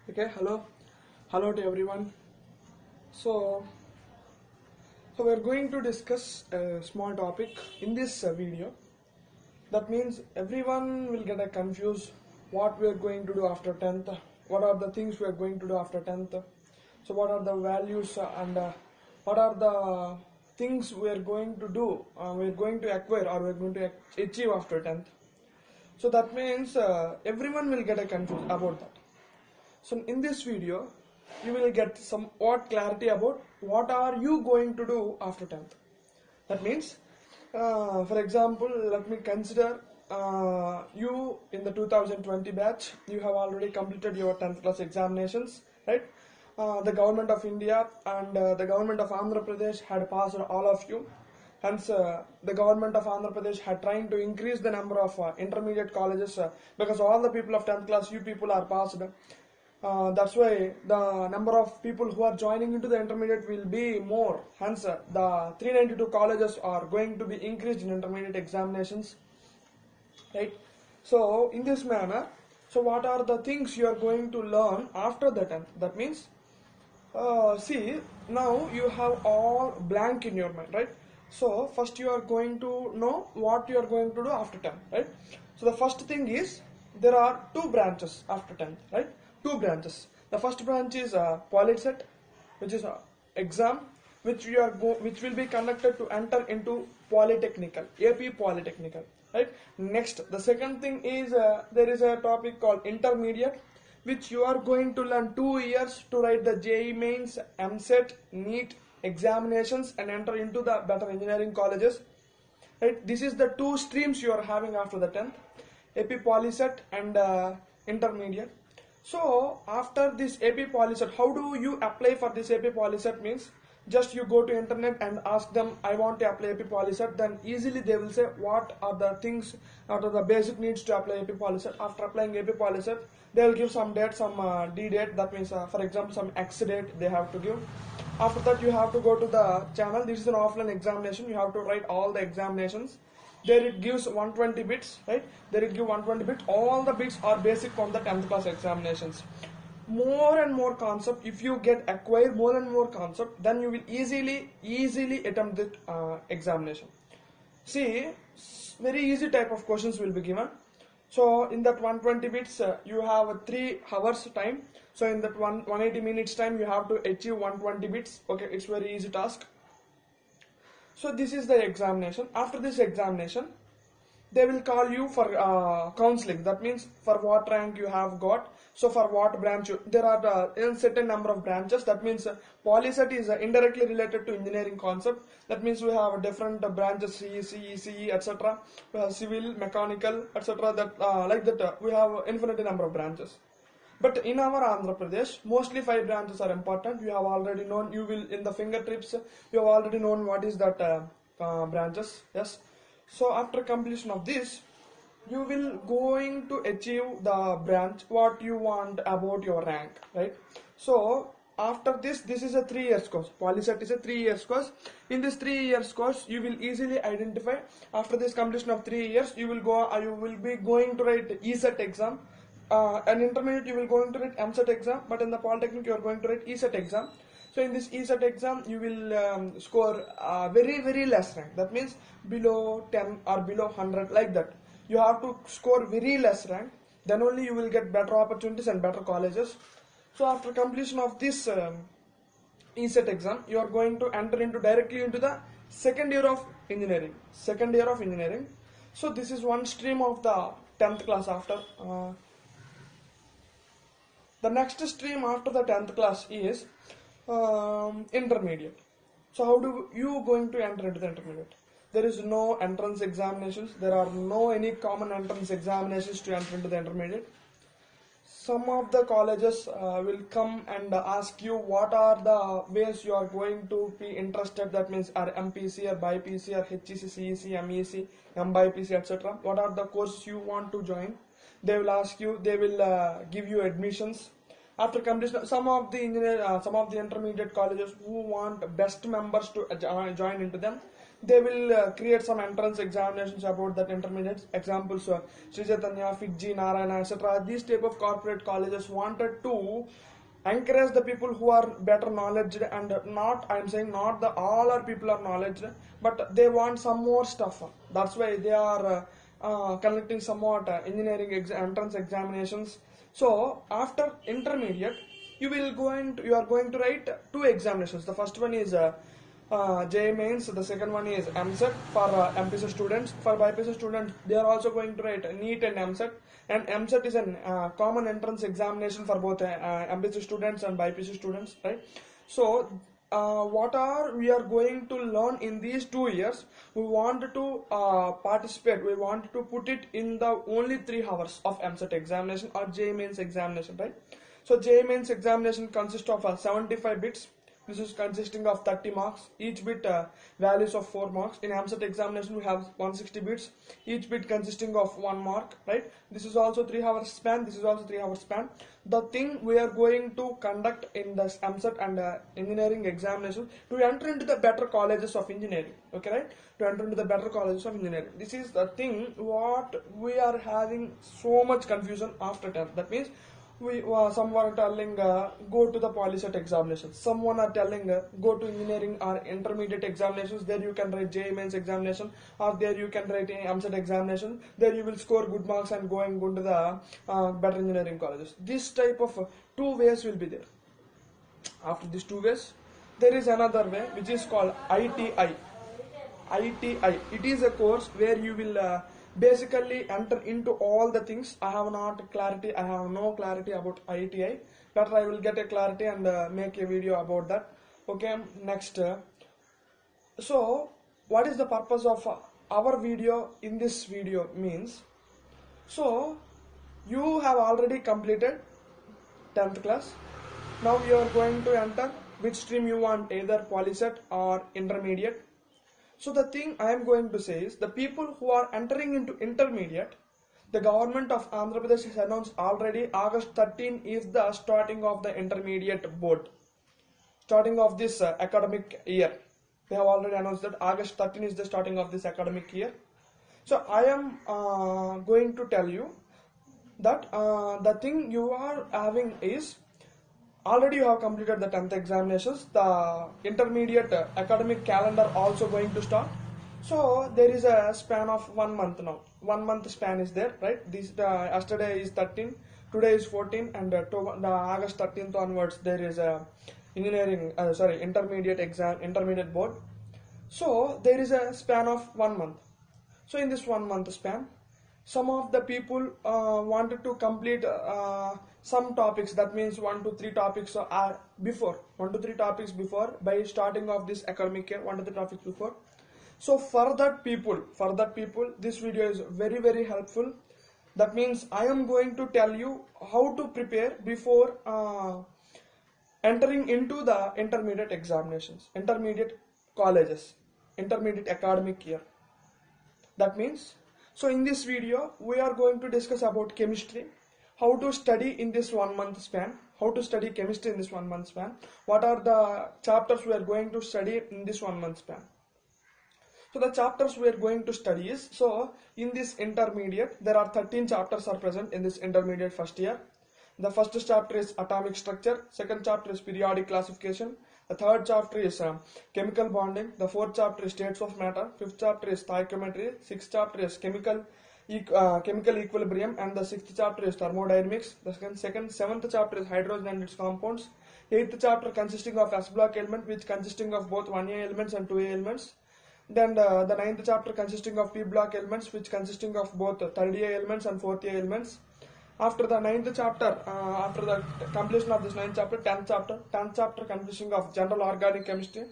Okay, hello to everyone. So, so we're going to discuss a small topic in this video. That means everyone will get a confused what we are going to do after 10th. What are the things we are going to do after 10th? So, what are the values and what are the things we are going to do? We are going to acquire or we are going to achieve after 10th. So that means everyone will get a confused about that. So in this video, you will get somewhat clarity about what are you going to do after 10th. That means, for example, let me consider you in the 2020 batch, you have already completed your 10th class examinations, right? The government of India and the government of Andhra Pradesh had passed all of you. Hence, the government of Andhra Pradesh had trying to increase the number of intermediate colleges because all the people of 10th class, you people are passed. That's why the number of people who are joining into the intermediate will be more. Hence, the 392 colleges are going to be increased in intermediate examinations, right? So, in this manner, so what are the things you are going to learn after the 10th? That means, see, now you have all blank in your mind, right? So, first you are going to know what you are going to do after 10th, right? So, the first thing is there are two branches after 10th, right? Two branches. The first branch is Polyset, which is exam which will be conducted to enter into Polytechnical, AP Polytechnical, right? Next, the second thing is there is a topic called intermediate, which you are going to learn 2 years to write the JEE mains, MSET, NEET examinations and enter into the better engineering colleges, right? This is the two streams you are having after the 10th, AP Polyset and intermediate. So after this AP Polyset, how do you apply for this AP Polyset? Means just you go to internet and ask them, I want to apply AP Polyset, then easily they will say what are the things, what are the basic needs to apply AP Polyset. After applying AP Polyset, they will give some date, some D date, that means for example some X date they have to give. After that you have to go to the channel. This is an offline examination, you have to write all the examinations. There it gives 120 bits, right? There it gives 120 bits. All the bits are basic from the 10th class examinations. More and more concept, if you get acquire more and more concept, then you will easily attempt the examination. See, very easy type of questions will be given. So in that 120 bits, you have 3 hours time. So in that 180 minutes time, you have to achieve 120 bits. Okay, it's very easy task. So this is the examination. After this examination, they will call you for counseling. That means for what rank you have got. So for what branch there are a certain number of branches. That means Polyset is indirectly related to engineering concept. That means we have different branches, CE, CE, etc. We have civil, mechanical, etc. That like that we have infinite number of branches. But in our Andhra Pradesh, mostly 5 branches are important. You have already known, you will in the fingertips, you have already known what is that branches. Yes. So after completion of this, you will going to achieve the branch what you want about your rank, right? So after this is a 3 years course. Polyset is a 3 years course. In this 3 years course, you will easily identify. After this completion of 3 years, you will be going to write ESET exam. An intermediate you will going to write MSET exam, but in the Polytechnic you are going to write ESET exam. So in this ESET exam you will score very less rank. That means below 10 or below 100, like that. You have to score very less rank. Then only you will get better opportunities and better colleges. So after completion of this ESET exam, you are going to enter into directly into the second year of engineering. Second year of engineering. So this is one stream of the 10th class after. The next stream after the 10th class is intermediate. So how do you going to enter into the intermediate? There is no entrance examinations. There are no any common entrance examinations to enter into the intermediate. Some of the colleges will come and ask you what are the ways you are going to be interested. That means are MPC or BIPC or HEC, CEC, MEC, MBIPC, etc. What are the courses you want to join? They will ask you. They will give you admissions. After completion, some of the intermediate colleges who want best members to join into them, they will create some entrance examinations about that intermediate. Examples, Sri Chaitanya, FIG, Narayana, etc. These type of corporate colleges wanted to encourage the people who are better knowledge, and not, I'm saying not the all our people are knowledge, but they want some more stuff. That's why they are conducting somewhat entrance examinations. So after intermediate, you are going to write two examinations. The first one is JEE Mains. The second one is MCET for MPC students. For BPC students, they are also going to write NEET and MCET. And MCET is a common entrance examination for both MPC students and BPC students, right? So what are we are going to learn in these 2 years? We want to participate. We want to put it in the only 3 hours of MCET examination or JEE Mains examination, right? So JEE Mains examination consists of 75 bits. This is consisting of 30 marks. Each bit values of 4 marks. In MCET examination, we have 160 bits. Each bit consisting of 1 mark, right? This is also 3 hours span. This is also 3 hours span. The thing we are going to conduct in this MCET and engineering examination to enter into the better colleges of engineering. Okay, right? To enter into the better colleges of engineering. This is the thing what we are having so much confusion after 10th. That means someone are telling go to the PolyCET examinations, someone are telling go to engineering or intermediate examinations, there you can write JEE Mains examination, or there you can write MCET examination, there you will score good marks and go to the better engineering colleges. This type of 2 ways will be there. After these 2 ways, there is another way which is called ITI. It is a course where you will basically enter into all the things. I have no clarity about ITI. Later I will get a clarity and make a video about that. Okay, next. So what is the purpose of our video in this video means? So you have already completed 10th class. Now you are going to enter which stream you want, either PolyCET or intermediate. So the thing I am going to say is, the people who are entering into intermediate, the government of Andhra Pradesh has announced already August 13 is the starting of the intermediate board. Starting of this academic year. They have already announced that August 13 is the starting of this academic year. So I am going to tell you that the thing you are having is, already you have completed the 10th examinations, the intermediate academic calendar also going to start. So there is a span of 1 month now. 1 month span is there, right? This yesterday is 13, today is 14, and the August 13th onwards there is a intermediate board. So there is a span of 1 month. So in this 1 month span, some of the people wanted to complete some topics, that means 1 to 3 topics before, 1 to 3 topics before, by starting of this academic year, 1 to 3 topics before. So for that people, this video is very, very helpful. That means I am going to tell you how to prepare before entering into the intermediate examinations, intermediate colleges, intermediate academic year. That means, so in this video, we are going to discuss about chemistry, how to study in this 1 month span, how to study chemistry in this 1 month span, what are the chapters we are going to study in this 1 month span. So the chapters we are going to study is, so in this intermediate, there are 13 chapters are present in this intermediate first year. The first chapter is atomic structure, second chapter is periodic classification, the third chapter is chemical bonding, the fourth chapter is states of matter, fifth chapter is stoichiometry, sixth chapter is chemical equilibrium, and the sixth chapter is thermodynamics. The seventh chapter is hydrogen and its compounds. Eighth chapter consisting of S block element, which consisting of both 1A elements and 2A elements. Then the ninth chapter consisting of P block elements, which consisting of both 3A elements and 4A elements. After the ninth chapter, after the completion of this ninth chapter, 10th chapter consisting of general organic chemistry.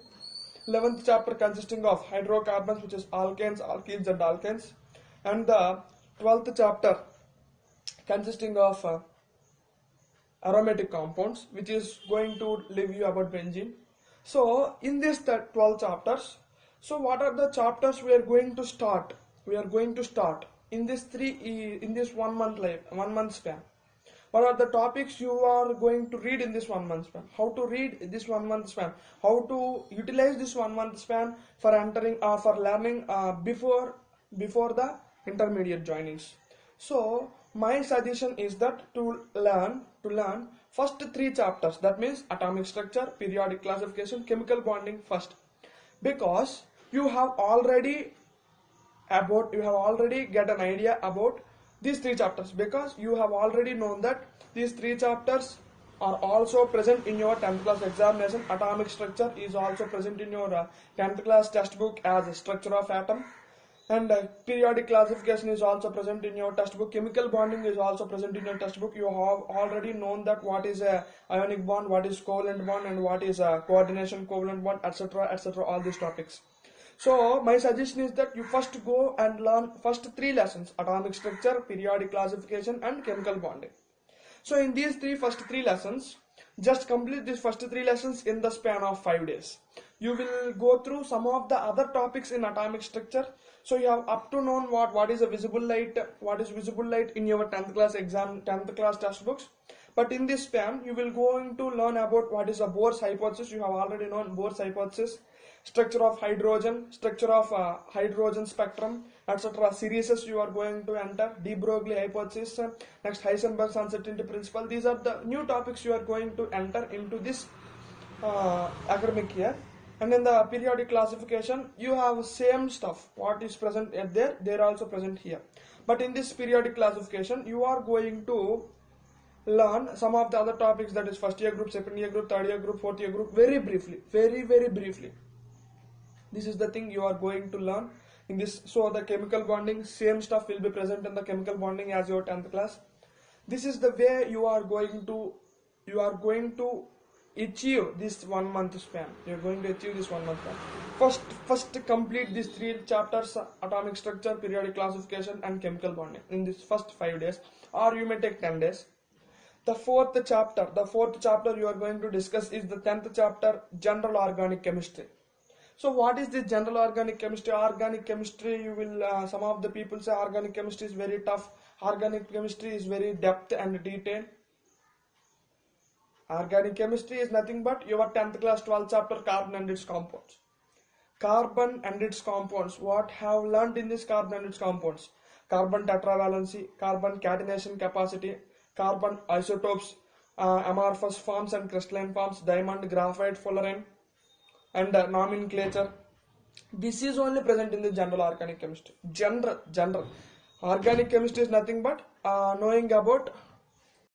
11th chapter consisting of hydrocarbons, which is alkanes, alkenes and alkanes. And the 12th chapter consisting of aromatic compounds, which is going to leave you about benzene. So in this 12 chapters, so what are the chapters we are going to start? We are going to start in this 1 month span. what are the topics you are going to read in this 1 month span, how to read this 1 month span, how to utilize this 1 month span for entering for learning before the intermediate joinings. So my suggestion is that to learn first 3 chapters, that means atomic structure, periodic classification, chemical bonding first, because you have already get an idea about these 3 chapters, because you have already known that these 3 chapters are also present in your 10th class examination. Atomic structure is also present in your 10th class textbook as a structure of atom, and periodic classification is also present in your textbook. Chemical bonding is also present in your textbook. You have already known that what is a ionic bond, what is covalent bond, and what is a coordination covalent bond, etc., etc., all these topics. So my suggestion is that you first go and learn first 3 lessons: atomic structure, periodic classification, and chemical bonding. So in these first three lessons, just complete these first 3 lessons in the span of 5 days. You will go through some of the other topics in atomic structure. So you have up to known what is a visible light, in your 10th class exam, 10th class textbooks. But in this span, you will going to learn about what is a Bohr's hypothesis. You have already known Bohr's hypothesis, structure of hydrogen, structure of hydrogen spectrum, etc. Series you are going to enter, de Broglie hypothesis, next Heisenberg's uncertainty principle. These are the new topics you are going to enter into this academic year. And in the periodic classification, you have same stuff. What is present there, they are also present here. But in this periodic classification, you are going to learn some of the other topics, that is first year group, second year group, third year group, fourth year group, very briefly, very briefly. This is the thing you are going to learn in this. So the chemical bonding, same stuff will be present in the chemical bonding as your 10th class. This is the way you are going to achieve this 1 month span. You are going to achieve this 1 month span. First complete these 3 chapters: atomic structure, periodic classification, and chemical bonding in this first 5 days, or you may take 10 days. The fourth chapter you are going to discuss is the 10th chapter, general organic chemistry. So what is this general organic chemistry? Organic chemistry, you will some of the people say organic chemistry is very tough. Organic chemistry is very depth and detailed. Organic chemistry is nothing but your 10th class 12th chapter, carbon and its compounds. Carbon and its compounds. What have learned in this carbon and its compounds? Carbon tetravalency, carbon catenation capacity, carbon isotopes, amorphous forms and crystalline forms, diamond, graphite, fullerene, and nomenclature. This is only present in the general organic chemistry. General organic chemistry is nothing but knowing about